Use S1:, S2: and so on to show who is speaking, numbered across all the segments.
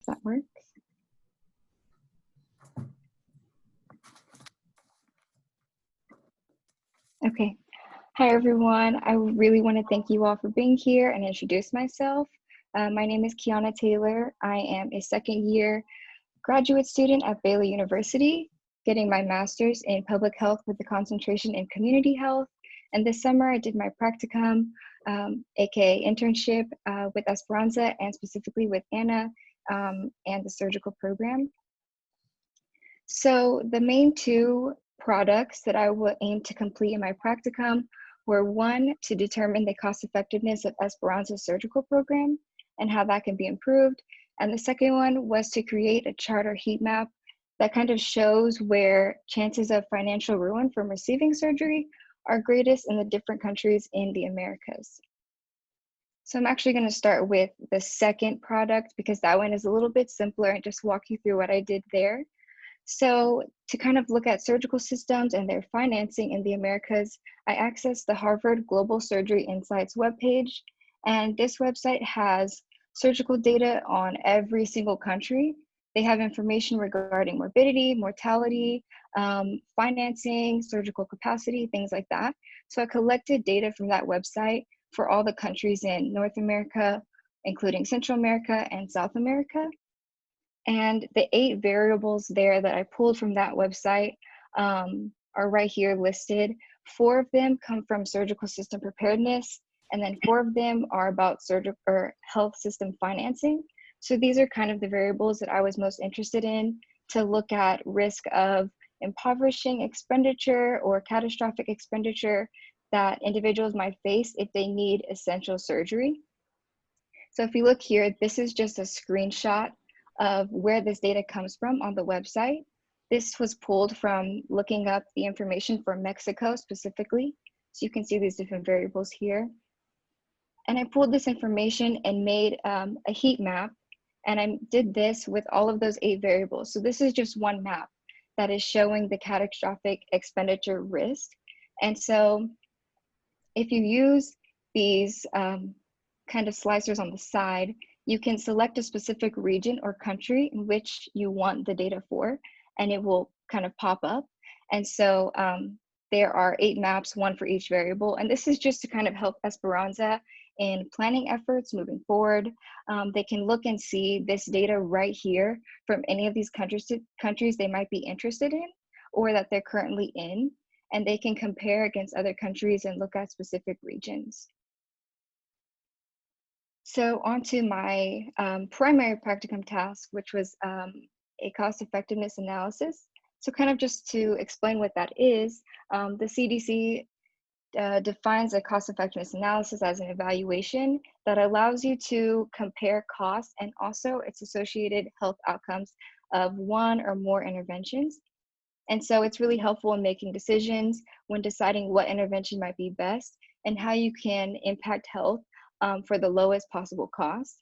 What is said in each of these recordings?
S1: that works. Okay. Hi, everyone. I really want to thank you all for being here and introduce myself. My name is Keyanna Taylor. I am a second-year graduate student at Baylor University, getting my master's in public health with a concentration in community health. And this summer, I did my practicum, aka internship, with Esperança and specifically with Anna and the surgical program. So the main two products that I will aim to complete in my practicum were one, to determine the cost effectiveness of Esperança's surgical program and how that can be improved. And the second one was to create a chart or heat map that kind of shows where chances of financial ruin from receiving surgery are greatest in the different countries in the Americas. So I'm actually going to start with the second product because that one is a little bit simpler and just walk you through what I did there. So to kind of look at surgical systems and their financing in the Americas, I accessed the Harvard Global Surgery Insights webpage. And this website has surgical data on every single country. They have information regarding morbidity, mortality, financing, surgical capacity, things like that. So I collected data from that website for all the countries in North America, including Central America and South America. And the 8 variables there that I pulled from that website are right here listed. 4 of them come from surgical system preparedness, and then 4 of them are about surgical or health system financing. So these are kind of the variables that I was most interested in to look at risk of impoverishing expenditure or catastrophic expenditure that individuals might face if they need essential surgery. So if you look here, this is just a screenshot of where this data comes from on the website. This was pulled from looking up the information for Mexico specifically. So you can see these different variables here. And I pulled this information and made a heat map. And I did this with all of those 8 variables. So this is just one map that is showing the catastrophic expenditure risk. And so if you use these kind of slicers on the side, you can select a specific region or country in which you want the data for, and it will kind of pop up. And so there are 8 maps, one for each variable. And this is just to kind of help Esperança in planning efforts moving forward. They can look and see this data right here from any of these countries they might be interested in or that they're currently in. And they can compare against other countries and look at specific regions. So onto my primary practicum task, which was a cost effectiveness analysis. So kind of just to explain what that is, the CDC defines a cost effectiveness analysis as an evaluation that allows you to compare costs and also its associated health outcomes of one or more interventions. And so it's really helpful in making decisions when deciding what intervention might be best and how you can impact health for the lowest possible cost.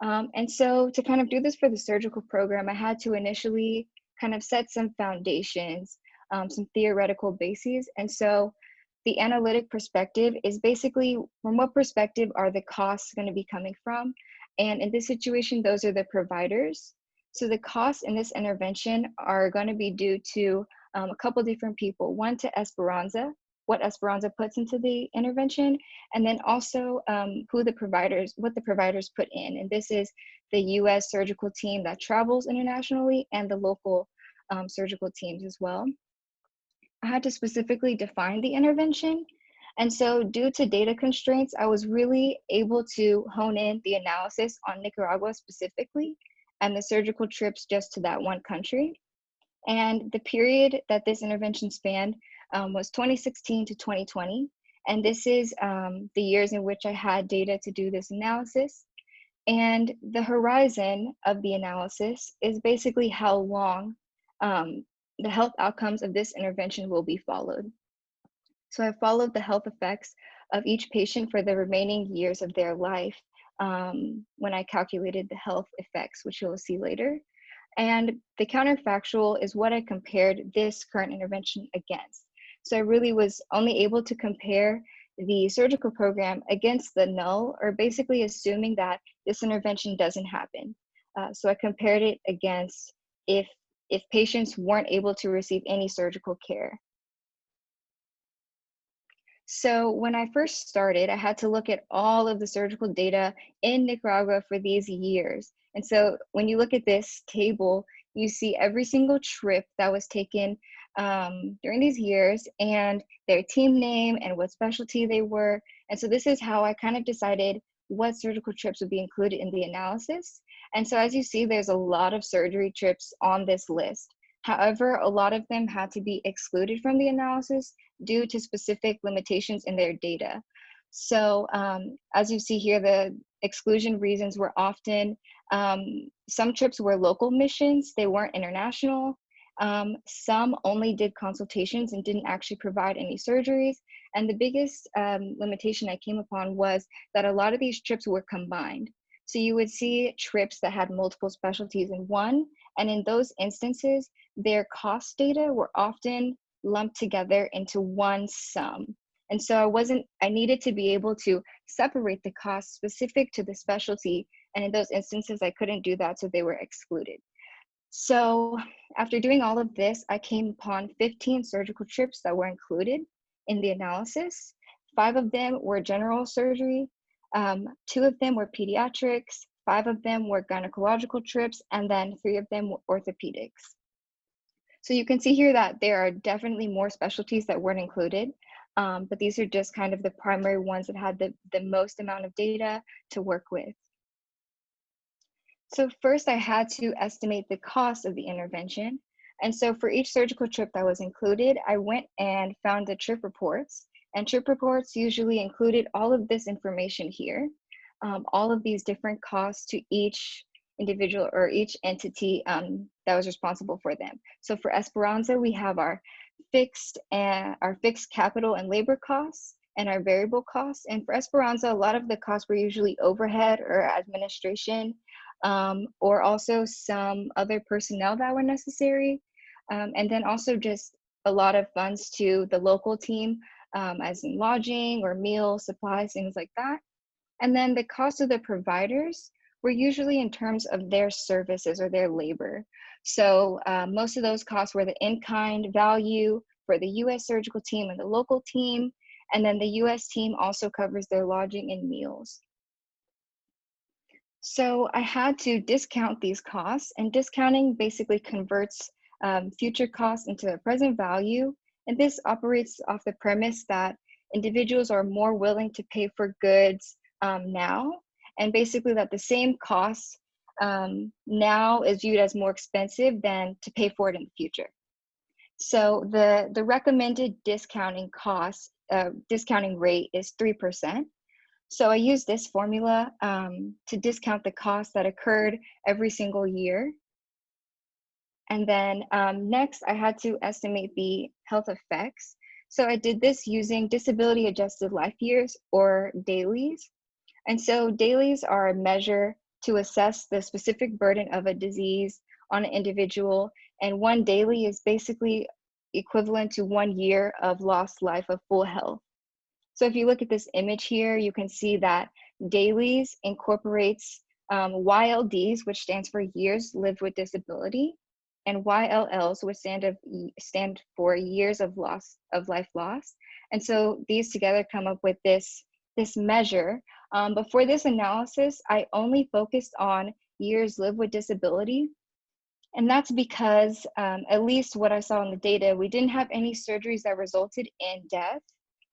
S1: And so to kind of do this for the surgical program, I had to initially kind of set some foundations, some theoretical bases. And so the analytic perspective is basically from what perspective are the costs going to be coming from? And in this situation, those are the providers. So the costs in this intervention are going to be due to a couple different people. One, to Esperança, what Esperança puts into the intervention, and then also what the providers put in. And this is the US surgical team that travels internationally and the local surgical teams as well. I had to specifically define the intervention. And so due to data constraints, I was really able to hone in the analysis on Nicaragua specifically and the surgical trips just to that one country. And the period that this intervention spanned was 2016 to 2020. And this is the years in which I had data to do this analysis. And the horizon of the analysis is basically how long the health outcomes of this intervention will be followed. So I followed the health effects of each patient for the remaining years of their life when I calculated the health effects, which you'll see later. And the counterfactual is what I compared this current intervention against. So I really was only able to compare the surgical program against the null, or basically assuming that this intervention doesn't happen. So I compared it against if patients weren't able to receive any surgical care. So when I first started, I had to look at all of the surgical data in Nicaragua for these years. And so when you look at this table, you see every single trip that was taken during these years and their team name and what specialty they were. And so this is how I kind of decided what surgical trips would be included in the analysis. And so as you see, there's a lot of surgery trips on this list. However, a lot of them had to be excluded from the analysis due to specific limitations in their data. So as you see here, the exclusion reasons were often, some trips were local missions, they weren't international. Some only did consultations and didn't actually provide any surgeries. And the biggest limitation I came upon was that a lot of these trips were combined. So you would see trips that had multiple specialties in one, and in those instances, their cost data were often lumped together into one sum. And so I needed to be able to separate the costs specific to the specialty. And in those instances, I couldn't do that, so they were excluded. So after doing all of this, I came upon 15 surgical trips that were included in the analysis. 5 of them were general surgery, 2 of them were pediatrics, 5 of them were gynecological trips, and then 3 of them were orthopedics. So you can see here that there are definitely more specialties that weren't included, but these are just kind of the primary ones that had the most amount of data to work with. So first I had to estimate the cost of the intervention. And so for each surgical trip that was included, I went and found the trip reports. And trip reports usually included all of this information here, all of these different costs to each individual or each entity that was responsible for them. So for Esperança, we have our fixed capital and labor costs and our variable costs. And for Esperança, a lot of the costs were usually overhead or administration, or also some other personnel that were necessary. And then also just a lot of funds to the local team, as in lodging or meals, supplies, things like that. And then the cost of the providers were usually in terms of their services or their labor. So most of those costs were the in-kind value for the US surgical team and the local team. And then the US team also covers their lodging and meals. So I had to discount these costs, and discounting basically converts future costs into a present value. And this operates off the premise that individuals are more willing to pay for goods now, and basically that the same cost now is viewed as more expensive than to pay for it in the future. So the recommended discounting rate is 3%. So I used this formula to discount the costs that occurred every single year. And then next, I had to estimate the health effects. So I did this using disability adjusted life years, or DALYS. And so DALYS are a measure to assess the specific burden of a disease on an individual. And one DALY is basically equivalent to 1 year of lost life of full health. So if you look at this image here, you can see that DALYS incorporates YLDs, which stands for years lived with disability, and YLLs, which stand for years of life lost. And so these together come up with this measure. But for this analysis, I only focused on years lived with disability. And that's because, at least what I saw in the data, we didn't have any surgeries that resulted in death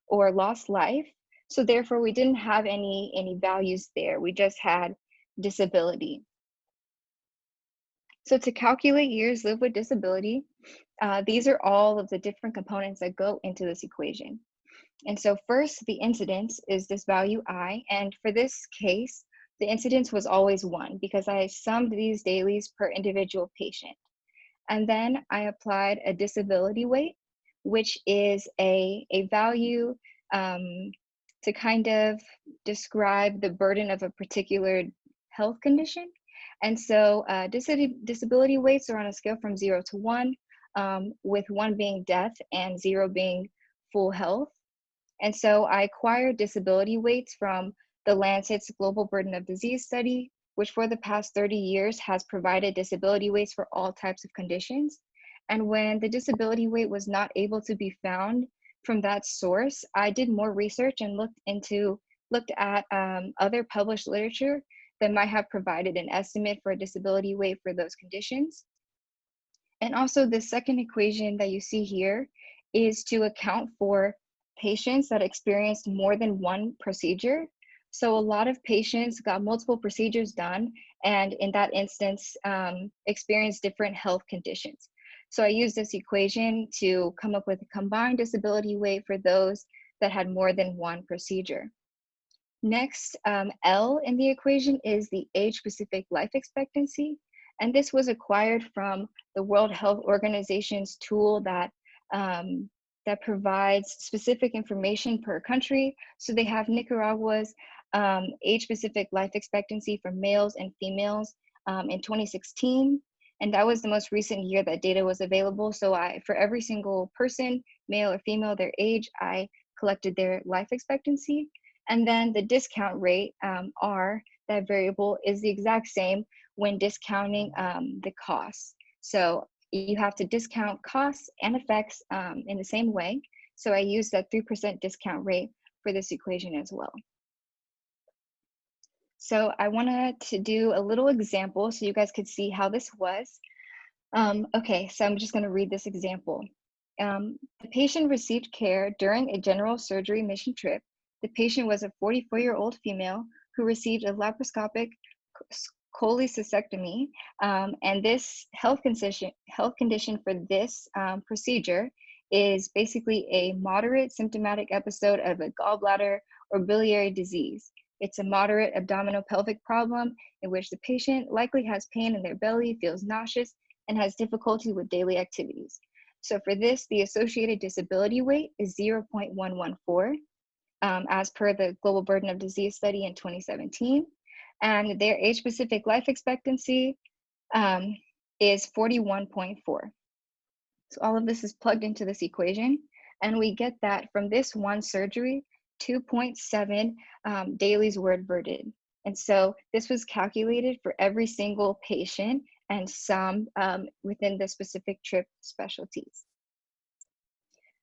S1: or lost life. So therefore, we didn't have any values there. We just had disability. So to calculate years lived with disability, these are all of the different components that go into this equation. And so first, the incidence is this value I, and for this case, the incidence was always 1 because I summed these DALYs per individual patient. And then I applied a disability weight, which is a value to kind of describe the burden of a particular health condition. And so disability weights are on a scale from 0 to 1, with 1 being death and 0 being full health. And so I acquired disability weights from the Lancet's Global Burden of Disease study, which for the past 30 years has provided disability weights for all types of conditions. And when the disability weight was not able to be found from that source, I did more research and looked at other published literature that might have provided an estimate for a disability weight for those conditions. And also the second equation that you see here is to account for patients that experienced more than one procedure. So a lot of patients got multiple procedures done, and in that instance, experienced different health conditions. So I used this equation to come up with a combined disability weight for those that had more than one procedure. Next, L in the equation is the age-specific life expectancy. And this was acquired from the World Health Organization's tool that provides specific information per country. So they have Nicaragua's age-specific life expectancy for males and females in 2016. And that was the most recent year that data was available. So for every single person, male or female, their age, I collected their life expectancy. And then the discount rate, R, that variable, is the exact same when discounting the costs. So you have to discount costs and effects in the same way. So I used that 3% discount rate for this equation as well. So I wanted to do a little example so you guys could see how this was. Okay, so I'm just going to read this example. The patient received care during a general surgery mission trip. The patient was a 44-year-old female who received a laparoscopic cholecystectomy, and this health condition for this procedure is basically a moderate symptomatic episode of a gallbladder or biliary disease. It's a moderate abdominopelvic problem in which the patient likely has pain in their belly, feels nauseous, and has difficulty with daily activities. So for this, the associated disability weight is 0.114, as per the Global Burden of Disease study in 2017. And their age-specific life expectancy is 41.4. So all of this is plugged into this equation, and we get that from this one surgery, 2.7 DALYS were averted. And so this was calculated for every single patient and some within the specific trip specialties.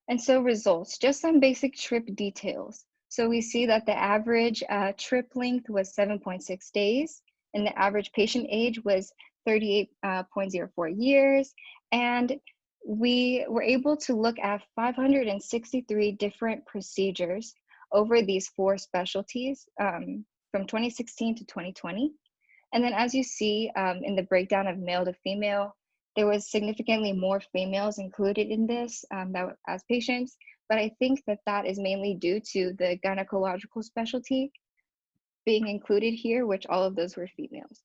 S1: And so results, just some basic trip details. So we see that the average trip length was 7.6 days, and the average patient age was 38.04 years. And we were able to look at 563 different procedures over these 4 specialties from 2016 to 2020. And then as you see in the breakdown of male to female, there was significantly more females included in this as patients, but I think that is mainly due to the gynecological specialty being included here, which all of those were females.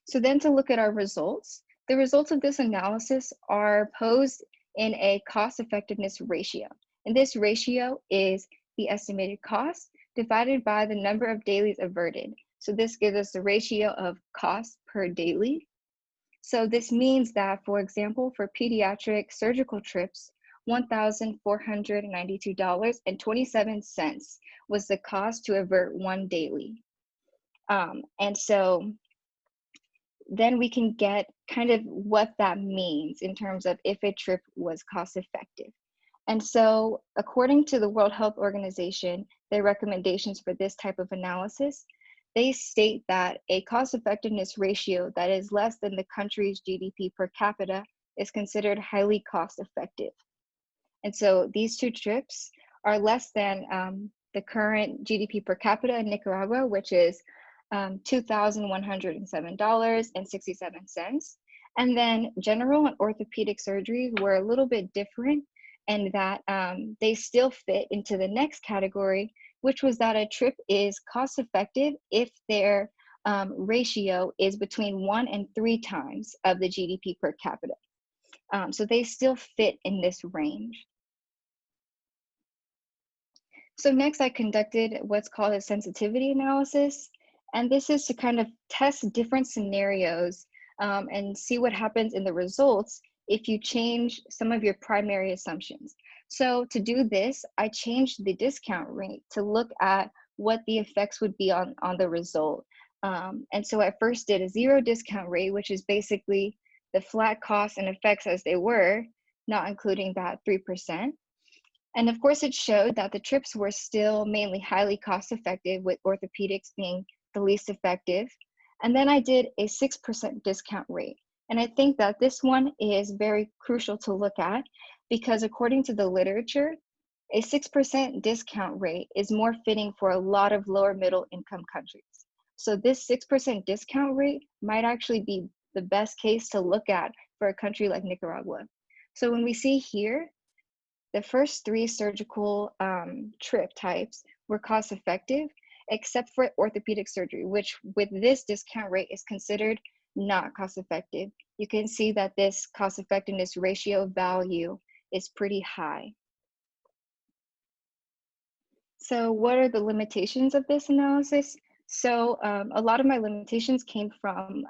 S1: So then to look at our results, the results of this analysis are posed in a cost effectiveness ratio. And this ratio is the estimated cost divided by the number of DALYs averted. So this gives us the ratio of cost per DALY. So this means that, for example, for pediatric surgical trips, $1,492.27 was the cost to avert one DALY. And so then we can get kind of what that means in terms of if a trip was cost effective. And so according to the World Health Organization, their recommendations for this type of analysis, they state that a cost effectiveness ratio that is less than the country's GDP per capita is considered highly cost effective. And so these 2 trips are less than the current GDP per capita in Nicaragua, which is $2,107.67. And then general and orthopedic surgeries were a little bit different, and that they still fit into the next category, which was that a trip is cost effective if their ratio is between 1 and 3 times of the GDP per capita. So they still fit in this range. So next I conducted what's called a sensitivity analysis. And this is to kind of test different scenarios and see what happens in the results if you change some of your primary assumptions. So to do this, I changed the discount rate to look at what the effects would be on the result. And so I first did a 0 discount rate, which is basically the flat costs and effects as they were, not including that 3%. And of course, it showed that the trips were still mainly highly cost effective, with orthopedics being the least effective. And then I did a 6% discount rate. And I think that this one is very crucial to look at, because according to the literature, a 6% discount rate is more fitting for a lot of lower middle income countries. So this 6% discount rate might actually be the best case to look at for a country like Nicaragua. So when we see here, the first 3 surgical trip types were cost effective, except for orthopedic surgery, which with this discount rate is considered not cost effective. You can see that this cost effectiveness ratio value is pretty high. So what are the limitations of this analysis? So a lot of my limitations came from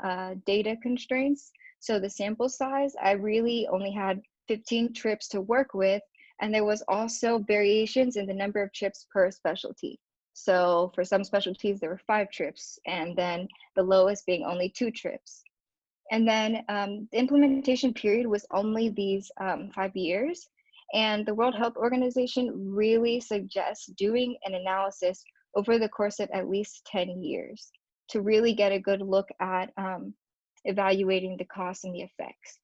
S1: data constraints. So the sample size, I really only had 15 trips to work with, and there was also variations in the number of trips per specialty. So for some specialties, there were 5 trips, and then the lowest being only 2 trips. And then the implementation period was only these 5 years. And the World Health Organization really suggests doing an analysis over the course of at least 10 years to really get a good look at evaluating the costs and the effects.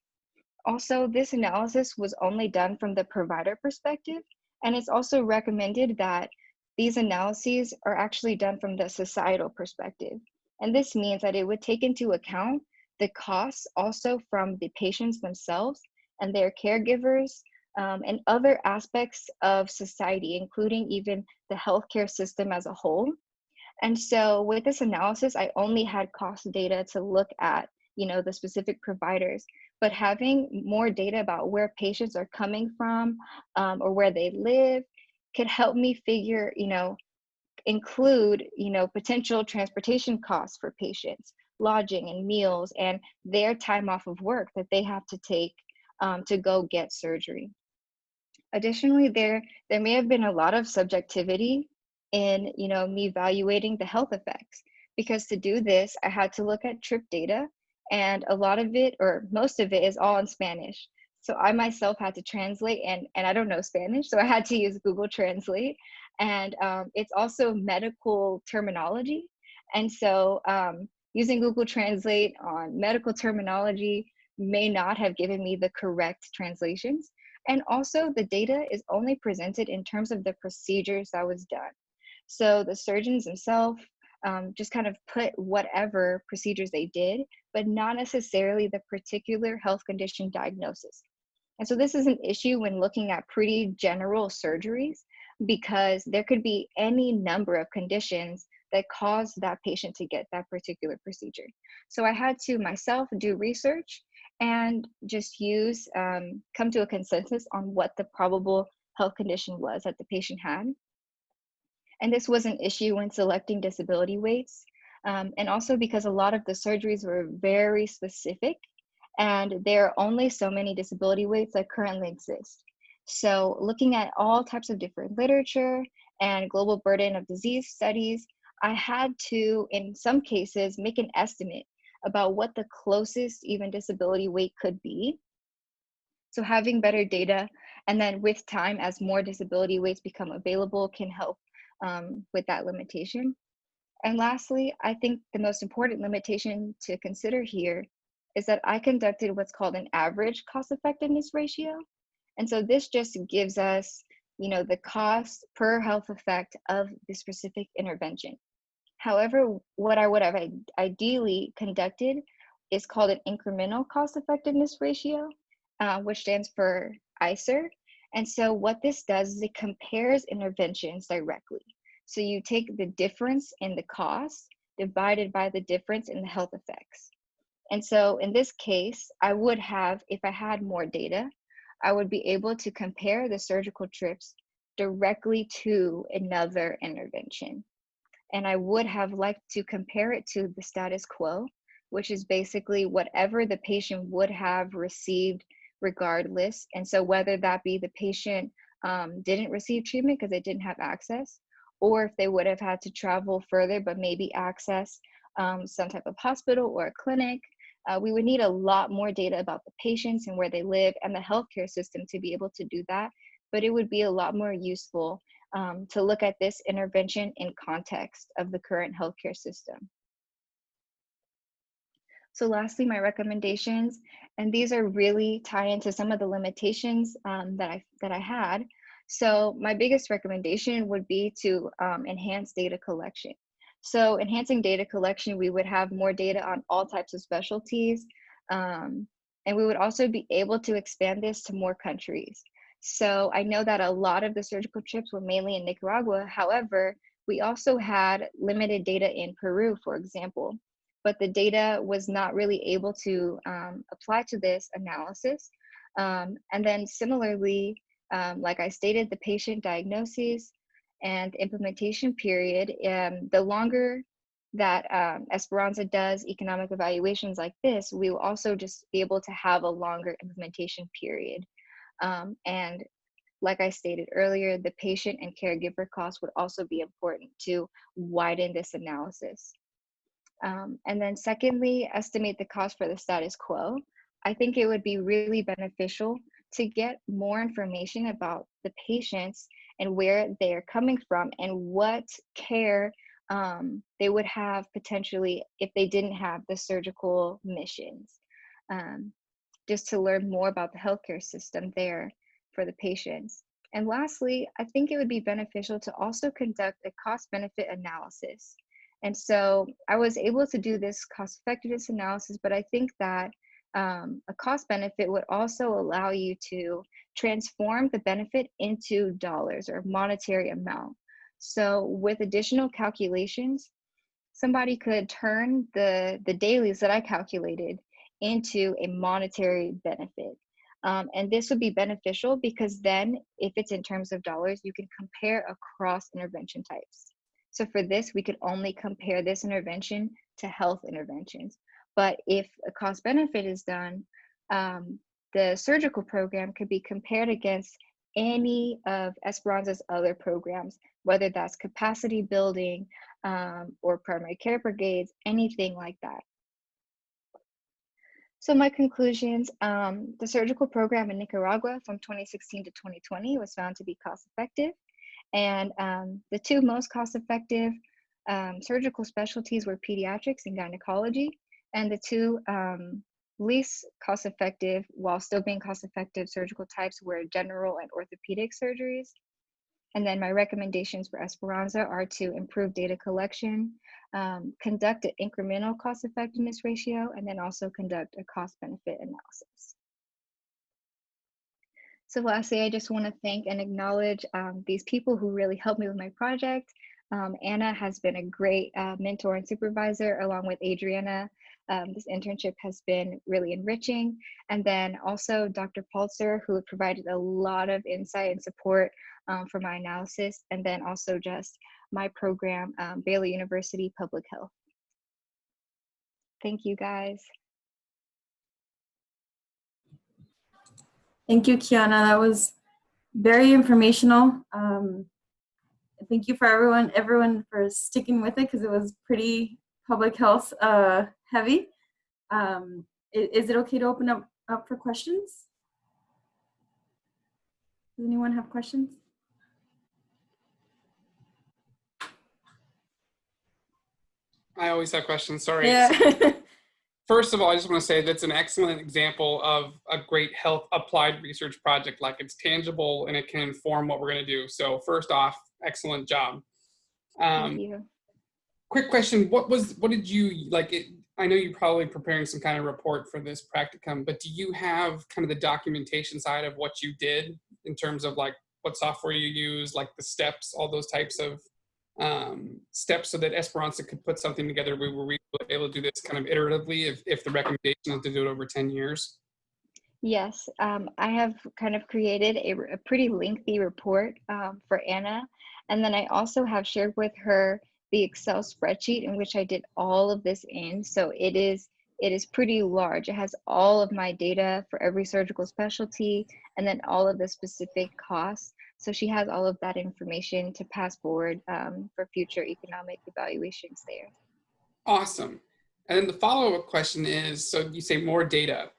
S1: Also, this analysis was only done from the provider perspective, and it's also recommended that these analyses are actually done from the societal perspective. And this means that it would take into account the costs also from the patients themselves and their caregivers, and other aspects of society, including even the healthcare system as a whole. And so with this analysis, I only had cost data to look at, the specific providers, but having more data about where patients are coming from, or where they live, could help me figure, include, potential transportation costs for patients, lodging and meals, and their time off of work that they have to take to go get surgery. Additionally, there may have been a lot of subjectivity in, me evaluating the health effects, because to do this, I had to look at trip data, and a lot of it, or most of it, is all in Spanish. So I myself had to translate, and I don't know Spanish, so I had to use Google Translate. And it's also medical terminology. And so using Google Translate on medical terminology may not have given me the correct translations. And also the data is only presented in terms of the procedures that was done. So the surgeons themselves just kind of put whatever procedures they did, but not necessarily the particular health condition diagnosis. And so this is an issue when looking at pretty general surgeries, because there could be any number of conditions that cause that patient to get that particular procedure. So I had to myself do research and just come to a consensus on what the probable health condition was that the patient had. And this was an issue when selecting disability weights. And also because a lot of the surgeries were very specific, and there are only so many disability weights that currently exist. So looking at all types of different literature and global burden of disease studies, I had to, in some cases, make an estimate about what the closest even disability weight could be. So having better data, and then with time, as more disability weights become available, can help with that limitation. And lastly, I think the most important limitation to consider here is that I conducted what's called an average cost effectiveness ratio. And so this just gives us, the cost per health effect of the specific intervention. However, what I would have ideally conducted is called an incremental cost effectiveness ratio, which stands for ICER. And so what this does is it compares interventions directly. So you take the difference in the cost divided by the difference in the health effects. And so in this case, I would have, if I had more data, I would be able to compare the surgical trips directly to another intervention. And I would have liked to compare it to the status quo, which is basically whatever the patient would have received regardless. And so whether that be the patient didn't receive treatment because they didn't have access, or if they would have had to travel further, but maybe access some type of hospital or a clinic. We would need a lot more data about the patients and where they live and the healthcare system to be able to do that. But it would be a lot more useful to look at this intervention in context of the current healthcare system. So lastly, my recommendations, and these are really tied into some of the limitations that I had. So my biggest recommendation would be to enhance data collection. So enhancing data collection, we would have more data on all types of specialties, and we would also be able to expand this to more countries. So I know that a lot of the surgical trips were mainly in Nicaragua. However, we also had limited data in Peru, for example, but the data was not really able to apply to this analysis. And then similarly, like I stated, the patient diagnoses and implementation period, the longer that Esperança does economic evaluations like this, we will also just be able to have a longer implementation period. And like I stated earlier, the patient and caregiver costs would also be important to widen this analysis. And then secondly, estimate the cost for the status quo. I think it would be really beneficial to get more information about the patients and where they are coming from and what care they would have potentially if they didn't have the surgical missions. Just to learn more about the healthcare system there for the patients. And lastly, I think it would be beneficial to also conduct a cost-benefit analysis. And so I was able to do this cost-effectiveness analysis, but I think that a cost benefit would also allow you to transform the benefit into dollars or monetary amount. So with additional calculations, somebody could turn the DALYS that I calculated into a monetary benefit. And this would be beneficial because then if it's in terms of dollars, you can compare across intervention types. So for this, we could only compare this intervention to health interventions. But if a cost benefit is done, the surgical program could be compared against any of Esperança's other programs, whether that's capacity building or primary care brigades, anything like that. So my conclusions, the surgical program in Nicaragua from 2016 to 2020 was found to be cost effective. And the two most cost-effective surgical specialties were pediatrics and gynecology, and the two least cost-effective, while still being cost-effective surgical types were general and orthopedic surgeries. And then my recommendations for Esperança are to improve data collection, conduct an incremental cost-effectiveness ratio, and then also conduct a cost-benefit analysis. So lastly, I just want to thank and acknowledge these people who really helped me with my project. Anna has been a great mentor and supervisor, along with Adriana. This internship has been really enriching. And then also Dr. Paltzer, who provided a lot of insight and support for my analysis. And then also just my program, Baylor University Public Health. Thank you, guys.
S2: Thank you, Keyanna. That was very informational. Thank you for everyone for sticking with it because it was pretty public health heavy. Is it okay to open up for questions? Does anyone have questions?
S3: I always have questions, sorry.
S2: Yeah.
S3: First of all, I just want to say that's an excellent example of a great health applied research project. Like, it's tangible and it can inform what we're going to do. So first off, excellent job.
S1: Thank you.
S3: Quick question, what did you, like, I know you're probably preparing some kind of report for this practicum, but do you have kind of the documentation side of what you did in terms of like what software you use, like the steps, all those types of steps, so that Esperança could put something together where we were able to do this kind of iteratively if the recommendation is to do it over 10 years?
S1: Yes, I have kind of created a pretty lengthy report for Anna. And then I also have shared with her the Excel spreadsheet in which I did all of this in. So it is pretty large. It has all of my data for every surgical specialty and then all of the specific costs. So she has all of that information to pass forward for future economic evaluations there.
S3: Awesome. And then the follow-up question is, so you say more data.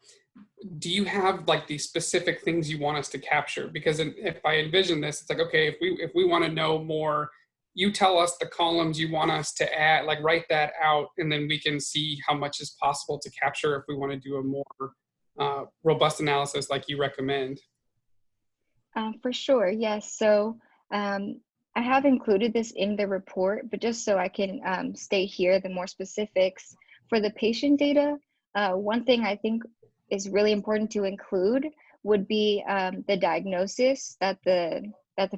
S3: Do you have like the specific things you want us to capture? Because if I envision this, it's like, okay, if we want to know more, you tell us the columns you want us to add, like write that out, and then we can see how much is possible to capture if we want to do a more robust analysis like you recommend.
S1: For sure, yes. So I have included this in the report, but just so I can state here the more specifics for the patient data, one thing I think is really important to include would be the diagnosis that the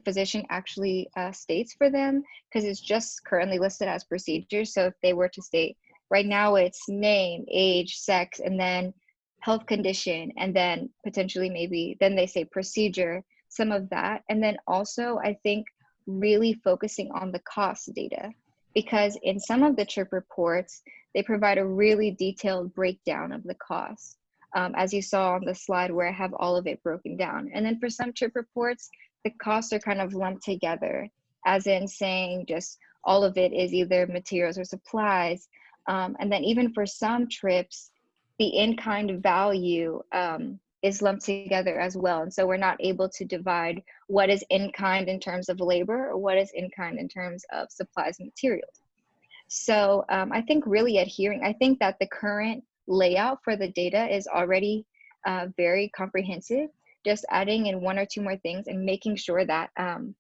S1: physician actually states for them, because it's just currently listed as procedure. So if they were to state, right now it's name, age, sex, and then health condition, and then potentially maybe then they say procedure, some of that. And then also I think really focusing on the cost data, because in some of the TRIP reports, they provide a really detailed breakdown of the costs. As you saw on the slide where I have all of it broken down. And then for some TRIP reports, the costs are kind of lumped together, as in saying just all of it is either materials or supplies. And then even for some TRIPs, the in-kind value is lumped together as well. And so we're not able to divide what is in-kind in terms of labor or what is in-kind in terms of supplies and materials. So I think really adhering, I think that the current layout for the data is already very comprehensive. Just adding in one or two more things and making sure that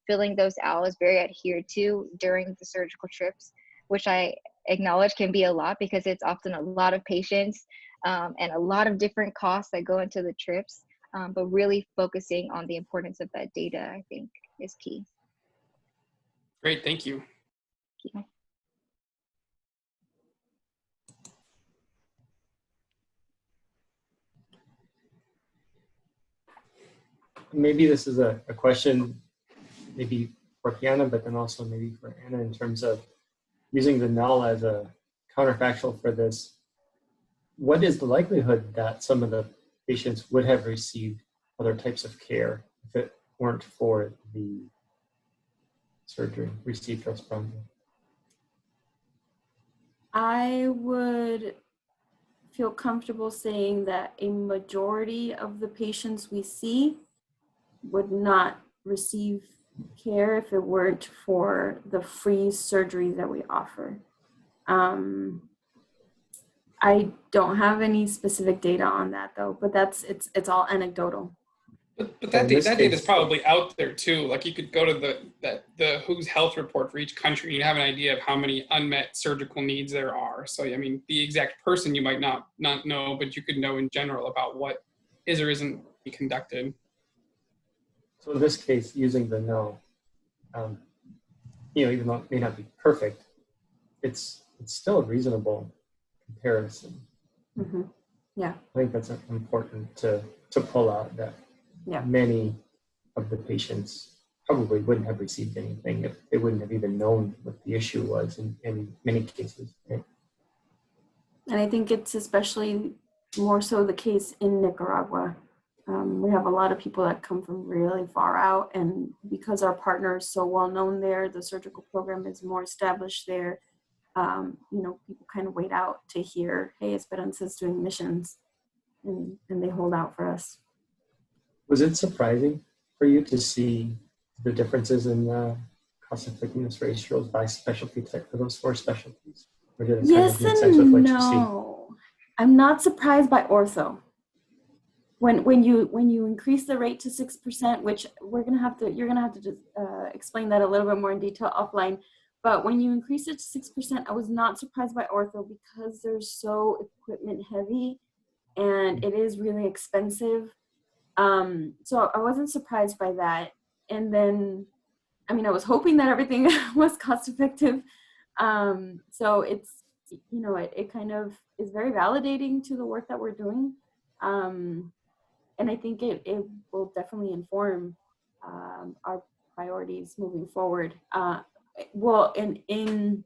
S1: filling those out is very adhered to during the surgical trips, which I acknowledge can be a lot because it's often a lot of patients and a lot of different costs that go into the trips. But really focusing on the importance of that data, I think, is key.
S3: Great, thank you.
S1: Thank you.
S4: Maybe this is a question maybe for Keyanna, but then also maybe for Anna in terms of using the null as a counterfactual for this. What is the likelihood that some of the patients would have received other types of care if it weren't for the surgery received for Esperança?
S2: I would feel comfortable saying that a majority of the patients we see would not receive care if it weren't for the free surgery that we offer. I don't have any specific data on that though, but it's all anecdotal.
S3: But that data is probably out there too. Like you could go to the WHO's health report for each country and you have an idea of how many unmet surgical needs there are. So I mean, the exact person you might not know, but you could know in general about what is or isn't being conducted.
S4: So in this case, using the no, even though it may not be perfect, it's still a reasonable comparison.
S2: Mm-hmm. Yeah,
S4: I think that's important to pull out that many of the patients probably wouldn't have received anything if they wouldn't have even known what the issue was in many cases. Right?
S2: And I think it's especially more so the case in Nicaragua. We have a lot of people that come from really far out, and because our partner is so well known there, the surgical program is more established there. People kind of wait out to hear, hey, Esperanza's doing missions, and they hold out for us.
S4: Was it surprising for you to see the differences in cost effectiveness ratios by specialty type for those 4 specialties? Or did it
S2: yes
S4: kind of make sense with what you see?
S2: No, I'm not surprised by ortho. When you increase the rate to 6%, which you're gonna have to just explain that a little bit more in detail offline. But when you increase it to 6%, I was not surprised by ortho because they're so equipment heavy and it is really expensive. So I wasn't surprised by that. And then, I was hoping that everything was cost effective. So it's, it kind of is very validating to the work that we're doing. And I think it will definitely inform our priorities moving forward. In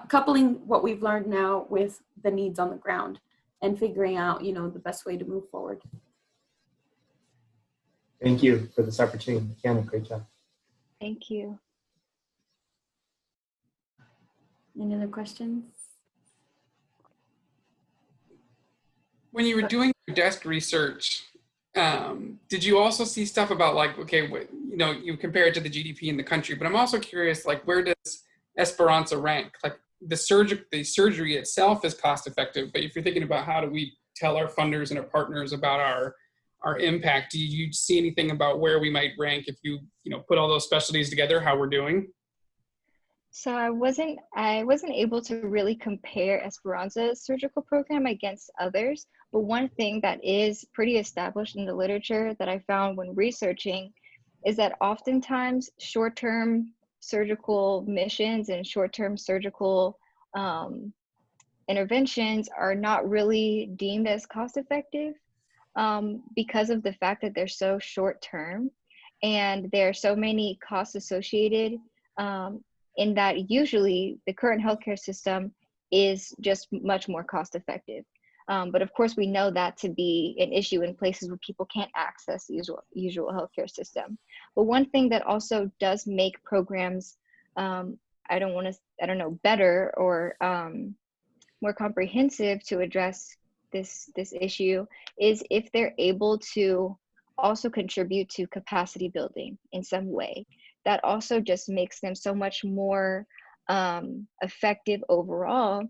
S2: coupling what we've learned now with the needs on the ground and figuring out, the best way to move forward.
S4: Thank you for this opportunity. Keyanna, great job.
S1: Thank you.
S2: Any other questions?
S3: When you were doing your desk research, did you also see stuff about like, okay, you know, you compare it to the GDP in the country, but I'm also curious, like, where does Esperança rank? Like the surgery itself is cost effective, but if you're thinking about how do we tell our funders and our partners about our impact, do you see anything about where we might rank if you know, put all those specialties together, how we're doing?
S1: So I wasn't able to really compare Esperanza's surgical program against others, but one thing that is pretty established in the literature that I found when researching is that oftentimes short-term surgical missions and short-term surgical interventions are not really deemed as cost-effective because of the fact that they're so short-term and there are so many costs associated in that usually the current healthcare system is just much more cost effective. But of course, we know that to be an issue in places where people can't access the usual healthcare system. But one thing that also does make programs, better or more comprehensive to address this issue is if they're able to also contribute to capacity building in some way. That also just makes them so much more effective overall,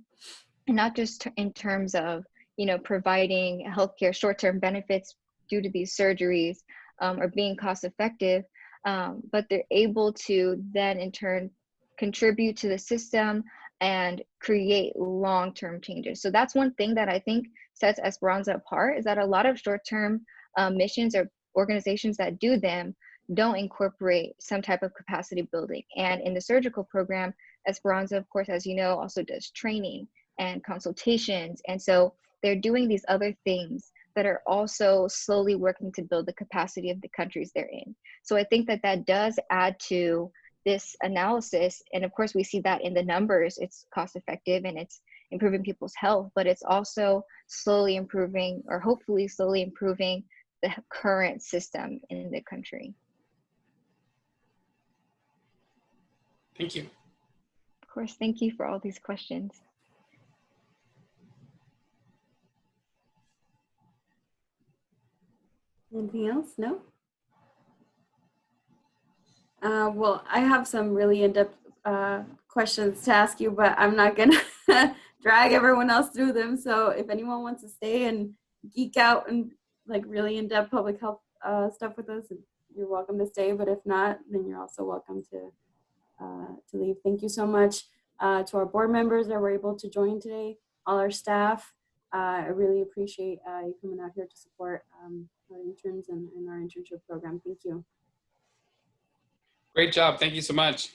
S1: and not just in terms of, you know, providing healthcare short-term benefits due to these surgeries or being cost effective, but they're able to then in turn contribute to the system and create long-term changes. So that's one thing that I think sets Esperanza apart, is that a lot of short-term missions or organizations that do them don't incorporate some type of capacity building. And in the surgical program, Esperanza, of course, as you know, also does training and consultations. And so they're doing these other things that are also slowly working to build the capacity of the countries they're in. So I think that that does add to this analysis. And of course, we see that in the numbers, it's cost effective and it's improving people's health, but it's also slowly improving, or hopefully slowly improving, the current system in the country.
S3: Thank you.
S1: Of course, thank you for all these questions.
S2: Anything else? No? Well, I have some really in-depth questions to ask you, but I'm not gonna drag everyone else through them. So if anyone wants to stay and geek out and like really in-depth public health stuff with us, you're welcome to stay. But if not, then you're also welcome to leave. Thank you so much to our board members that were able to join today, all our staff. I really appreciate you coming out here to support our interns and our internship program. Thank you.
S3: Great job. Thank you so much.